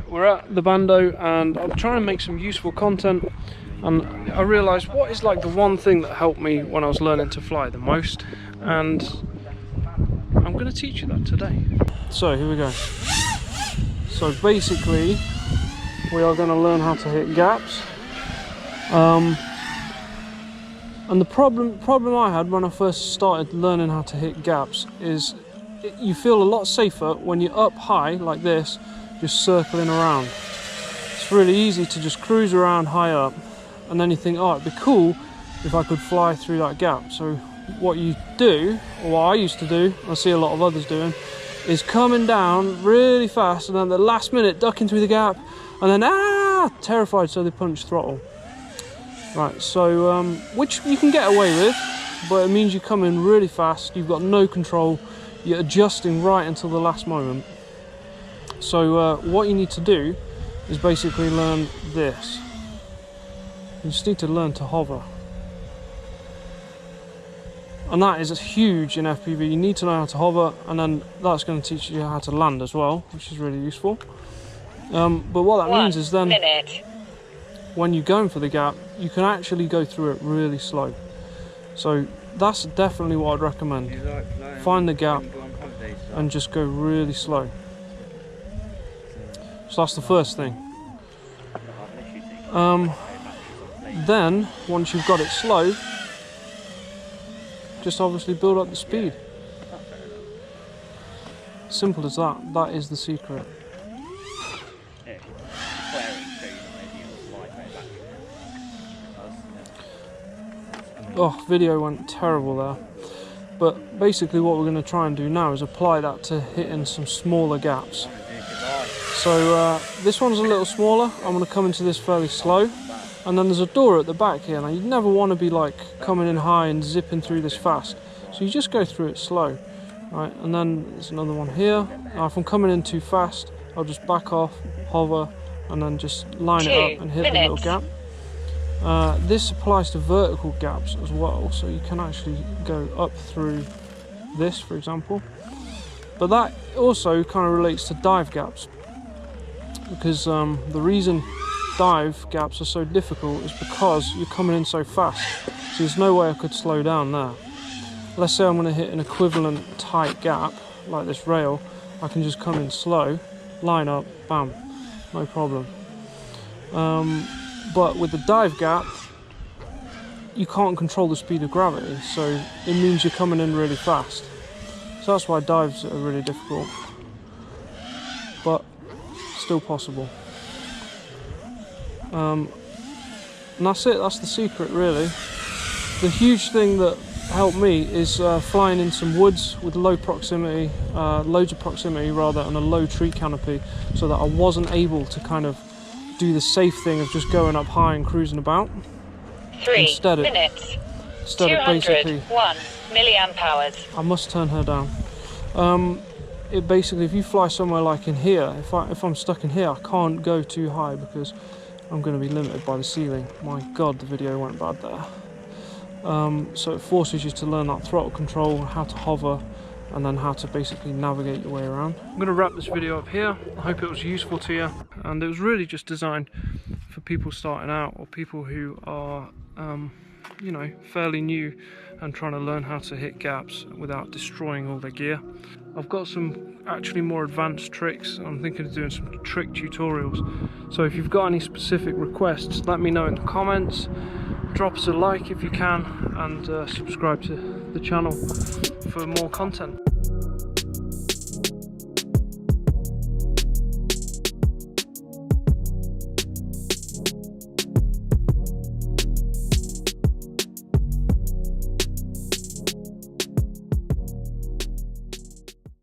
we're at the bando and I'm trying to make some useful content, and I realised what is like the one thing that helped me when I was learning to fly the most, and I'm going to teach you that today. So here we go. So basically we are going to learn how to hit gaps, and the problem I had when I first started learning how to hit gaps is you feel a lot safer when you're up high like this, just circling around. It's really easy to just cruise around high up, and then you think, oh, it'd be cool if I could fly through that gap. So what you do, or what I used to do, I see a lot of others doing, is coming down really fast and then at the last minute ducking through the gap, and then terrified, so they punch throttle. Right, so which you can get away with, but it means you come in really fast, you've got no control, you're adjusting right until the last moment. So what you need to do is basically learn this. You just need to learn to hover. And that is huge in FPV. You need to know how to hover, and then that's going to teach you how to land as well, which is really useful. But what that means is then when you're going for the gap, you can actually go through it really slow. So that's definitely what I'd recommend. Find the gap and just go really slow. So that's the first thing. Then once you've got it slow, just obviously build up the speed. Simple as that. That is the secret. Oh, video went terrible there. But basically what we're going to try and do now is apply that to hitting some smaller gaps. So this one's a little smaller. I'm going to come into this fairly slow. And then there's a door at the back here. Now you never want to be like coming in high and zipping through this fast. So you just go through it slow. Right, and then there's another one here. Now if I'm coming in too fast, I'll just back off, hover, and then just line it up and hit the little gap. This applies to vertical gaps as well, so you can actually go up through this, for example. But that also kind of relates to dive gaps, because the reason dive gaps are so difficult is because you're coming in so fast. So there's no way I could slow down there. Let's say I'm going to hit an equivalent tight gap like this rail, I can just come in slow, line up, bam, no problem. But with the dive gap, you can't control the speed of gravity, so it means you're coming in really fast. So that's why dives are really difficult, but still possible. And that's it, that's the secret really. The huge thing that helped me is flying in some woods with loads of proximity rather, and a low tree canopy, so that I wasn't able to kind of do the safe thing of just going up high and cruising about. 3 minutes. 201 milliamp hours. I must turn her down. It basically, if you fly somewhere like in here, if I'm stuck in here, I can't go too high because I'm going to be limited by the ceiling. My God, the video went bad there. So it forces you to learn that throttle control, how to hover, and then how to basically navigate your way around. I'm going to wrap this video up here. I hope it was useful to you, and it was really just designed for people starting out, or people who are you know, fairly new and trying to learn how to hit gaps without destroying all their gear. I've got some actually more advanced tricks. I'm thinking of doing some trick tutorials, so if you've got any specific requests, let me know in the comments. Drop us a like if you can, and subscribe to the channel for more content.